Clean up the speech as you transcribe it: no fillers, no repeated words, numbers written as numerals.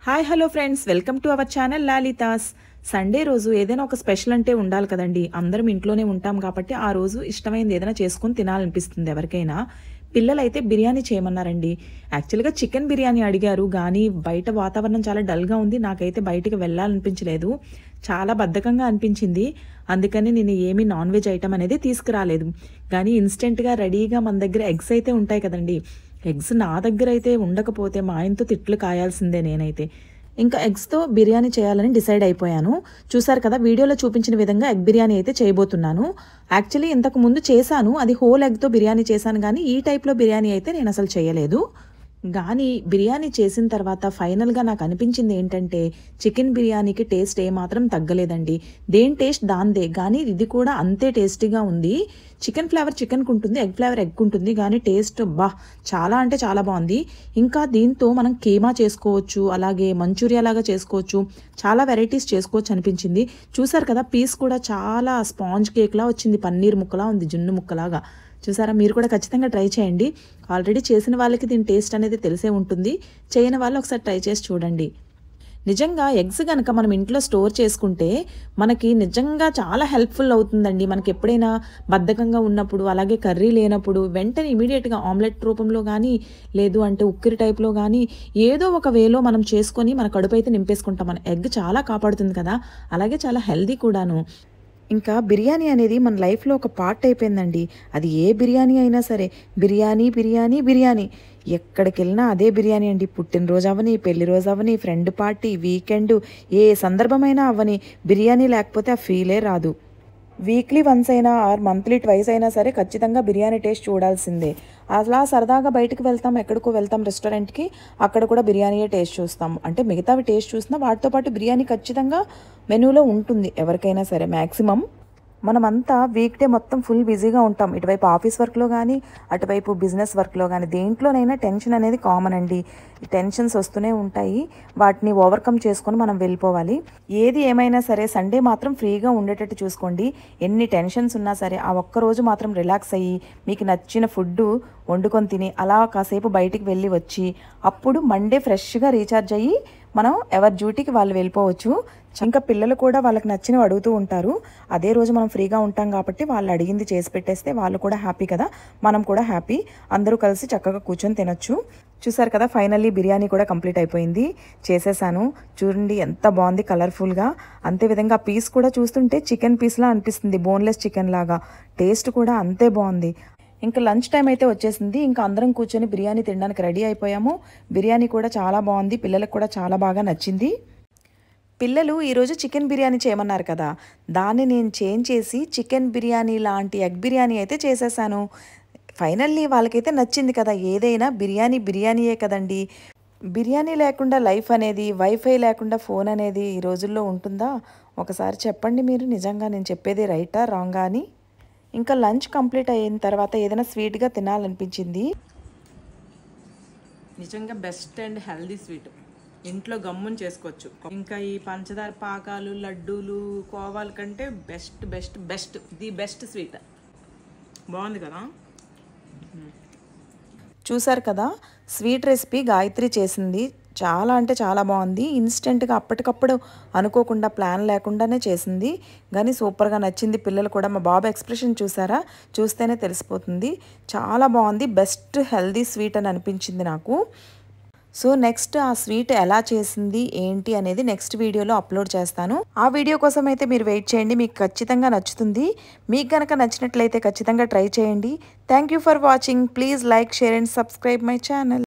Hi hello friends, welcome to our channel Lalitha's. Sunday రోజు ఏదైనా ఒక స్పెషల్ అంటే ఉండాలి కదండి. అందరం ఇంట్లోనే ఉంటాం కాబట్టి ఆ రోజు ఇష్టమైనది ఏదైనా చేసుకొని తినాలనిపిస్తుంది ఎవరికైనా. పిల్లలైతే బిర్యానీ చేయమన్నారండి. యాక్చువల్గా చికెన్ బిర్యానీ అడిగారు, కానీ బయట వాతావరణం చాలా డల్గా ఉంది. నాకైతే బయటికి వెళ్ళాలనిపించలేదు, చాలా బద్ధకంగా అనిపించింది. అందుకని నేను ఏమీ నాన్ వెజ్ ఐటమ్ అనేది తీసుకురాలేదు. కానీ ఇన్స్టెంట్గా రెడీగా మన దగ్గర ఎగ్స్ అయితే ఉంటాయి కదండి. ఎగ్స్ నా దగ్గర అయితే ఉండకపోతే మా ఆయనతో తిట్లు కాయాల్సిందే నేనైతే. ఇంకా ఎగ్స్తో బిర్యానీ చేయాలని డిసైడ్ అయిపోయాను. చూసారు కదా, వీడియోలో చూపించిన విధంగా ఎగ్ బిర్యానీ అయితే చేయబోతున్నాను. యాక్చువల్లీ ఇంతకు ముందు చేశాను, అది హోల్ ఎగ్తో బిర్యానీ చేశాను, కానీ ఈ టైప్లో బిర్యానీ అయితే నేను అసలు చేయలేదు. కానీ బిర్యానీ చేసిన తర్వాత ఫైనల్గా నాకు అనిపించింది ఏంటంటే, చికెన్ బిర్యానీకి టేస్ట్ ఏమాత్రం తగ్గలేదండి. దేని టేస్ట్ దాందే, కానీ ఇది కూడా అంతే టేస్టీగా ఉంది. చికెన్ ఫ్లేవర్ చికెన్కి ఉంటుంది, ఎగ్ ఫ్లేవర్ ఎగ్ ఉంటుంది, కానీ టేస్ట్ చాలా అంటే చాలా బాగుంది. ఇంకా దీంతో మనం కీమా చేసుకోవచ్చు, అలాగే మంచూరియా లాగా చేసుకోవచ్చు, చాలా వెరైటీస్ చేసుకోవచ్చు అనిపించింది. చూసారు కదా, పీస్ కూడా చాలా స్పాంజ్ కేక్లా వచ్చింది, పన్నీర్ ముక్కలా ఉంది, జున్ను ముక్కలాగా. చూసారా, మీరు కూడా ఖచ్చితంగా ట్రై చేయండి. ఆల్రెడీ చేసిన వాళ్ళకి దీని టేస్ట్ అనేది తెలిసే ఉంటుంది, చేయని వాళ్ళు ఒకసారి ట్రై చేసి చూడండి. నిజంగా ఎగ్స్ కనుక మనం ఇంట్లో స్టోర్ చేసుకుంటే మనకి నిజంగా చాలా హెల్ప్ఫుల్ అవుతుందండి. మనకి ఎప్పుడైనా బద్ధకంగా ఉన్నప్పుడు, అలాగే కర్రీ లేనప్పుడు వెంటనే ఇమీడియట్గా ఆమ్లెట్ రూపంలో కానీ, లేదు అంటే ఉక్కిరి టైప్లో కానీ, ఏదో ఒక వేలో మనం చేసుకొని మన కడుపు అయితే నింపేసుకుంటాం. మన ఎగ్ చాలా కాపాడుతుంది కదా, అలాగే చాలా హెల్దీ కూడాను. ఇంకా బిర్యానీ అనేది మన లైఫ్లో ఒక పార్ట్ అయిపోయిందండి. అది ఏ బిర్యానీ అయినా సరే, బిర్యానీ బిర్యానీ బిర్యానీ, ఎక్కడికి వెళ్ళినా అదే బిర్యానీ అండి. పుట్టినరోజు అవని, పెళ్లి రోజు అవని, ఫ్రెండ్ పార్టీ, వీకెండ్, ఏ సందర్భమైనా అవని, బిర్యానీ లేకపోతే ఆ ఫీలే రాదు. వీక్లీ వన్స్ అయినా ఆర్ మంత్లీ ట్వైస్ అయినా సరే ఖచ్చితంగా బిర్యానీ టేస్ట్ చూడాల్సిందే. అలా సరదాగా బయటకు వెళ్తాం, ఎక్కడికో వెళ్తాం రెస్టారెంట్కి, అక్కడ కూడా బిర్యానీయే టేస్ట్ చూస్తాం. అంటే మిగతావి టేస్ట్ చూసినా వాటితో పాటు బిర్యానీ ఖచ్చితంగా మెనూలో ఉంటుంది ఎవరికైనా సరే. మ్యాక్సిమం మనమంతా వీక్ డే మొత్తం ఫుల్ బిజీగా ఉంటాం, ఇటువైపు ఆఫీస్ వర్క్లో కానీ, అటువైపు బిజినెస్ వర్క్లో కానీ. దేంట్లోనైనా టెన్షన్ అనేది కామన్ అండి. ఈ టెన్షన్స్ వస్తూనే ఉంటాయి, వాటిని ఓవర్కమ్ చేసుకొని మనం వెళ్ళిపోవాలి. ఏది ఏమైనా సరే సండే మాత్రం ఫ్రీగా ఉండేటట్టు చూసుకోండి. ఎన్ని టెన్షన్స్ ఉన్నా సరే ఆ ఒక్కరోజు మాత్రం రిలాక్స్ అయ్యి మీకు నచ్చిన ఫుడ్ వండుకొని తిని అలా కాసేపు బయటికి వెళ్ళి వచ్చి, అప్పుడు మండే ఫ్రెష్గా రీఛార్జ్ అయ్యి మనం ఎవరి డ్యూటీకి వాళ్ళు వెళ్ళిపోవచ్చు. ఇంకా పిల్లలు కూడా వాళ్ళకి నచ్చినవి అడుగుతూ ఉంటారు. అదే రోజు మనం ఫ్రీగా ఉంటాం కాబట్టి వాళ్ళు అడిగింది చేసి పెట్టేస్తే వాళ్ళు కూడా హ్యాపీ కదా, మనం కూడా హ్యాపీ. అందరూ కలిసి చక్కగా కూర్చొని తినొచ్చు. చూసారు కదా, ఫైనల్లీ బిర్యానీ కూడా కంప్లీట్ అయిపోయింది, చేసేసాను. చూడండి ఎంత బాగుంది కలర్ఫుల్గా. అంతేవిధంగా పీస్ కూడా చూస్తుంటే చికెన్ పీస్లా అనిపిస్తుంది, బోన్లెస్ చికెన్ లాగా. టేస్ట్ కూడా అంతే బాగుంది. ఇంకా లంచ్ టైం అయితే వచ్చేసింది. ఇంకా అందరం కూర్చొని బిర్యానీ తినడానికి రెడీ అయిపోయాము. బిర్యానీ కూడా చాలా బాగుంది, పిల్లలకు కూడా చాలా బాగా నచ్చింది. పిల్లలు ఈరోజు చికెన్ బిర్యానీ చేయమన్నారు కదా, దాన్ని నేను చేంజ్ చేసి చికెన్ బిర్యానీ లాంటి ఎగ్ బిర్యానీ అయితే చేసేసాను. ఫైనల్లీ వాళ్ళకైతే నచ్చింది కదా. ఏదైనా బిర్యానీ బిర్యానీయే కదండి. బిర్యానీ లేకుండా లైఫ్ అనేది, వైఫై లేకుండా ఫోన్ అనేది ఈ రోజుల్లో ఉంటుందా? ఒకసారి చెప్పండి మీరు, నిజంగా నేను చెప్పేది రైటా రాంగా అని. ఇంకా లంచ్ కంప్లీట్ అయిన తర్వాత ఏదైనా స్వీట్గా తినాలనిపించింది. నిజంగా బెస్ట్ అండ్ హెల్దీ స్వీట్, ఇంట్లో గమ్ముని చేసుకోవచ్చు. ఇంకా ఈ పంచదార పాకాలు, లడ్డూలు, కోవాల కంటే best best best the best sweet. బాగుంది కదా. చూసారు కదా, స్వీట్ రెసిపీ గాయత్రి చేసింది. చాలా అంటే చాలా బాగుంది. ఇన్స్టెంట్గా అప్పటికప్పుడు అనుకోకుండా ప్లాన్ లేకుండానే చేసింది, కానీ సూపర్గా నచ్చింది. పిల్లలు కూడా, మా బాబు ఎక్స్ప్రెషన్ చూసారా, చూస్తేనే తెలిసిపోతుంది. చాలా బాగుంది, బెస్ట్ హెల్దీ స్వీట్ అని అనిపించింది నాకు. సో నెక్స్ట్ ఆ స్వీట్ ఎలా చేసింది ఏంటి అనేది నెక్స్ట్ వీడియోలో అప్లోడ్ చేస్తాను. ఆ వీడియో కోసం అయితే మీరు వెయిట్ చేయండి, మీకు ఖచ్చితంగా నచ్చుతుంది. మీకు కనుక నచ్చినట్లయితే ఖచ్చితంగా ట్రై చేయండి. Thank you for watching. Please like, share and subscribe my channel.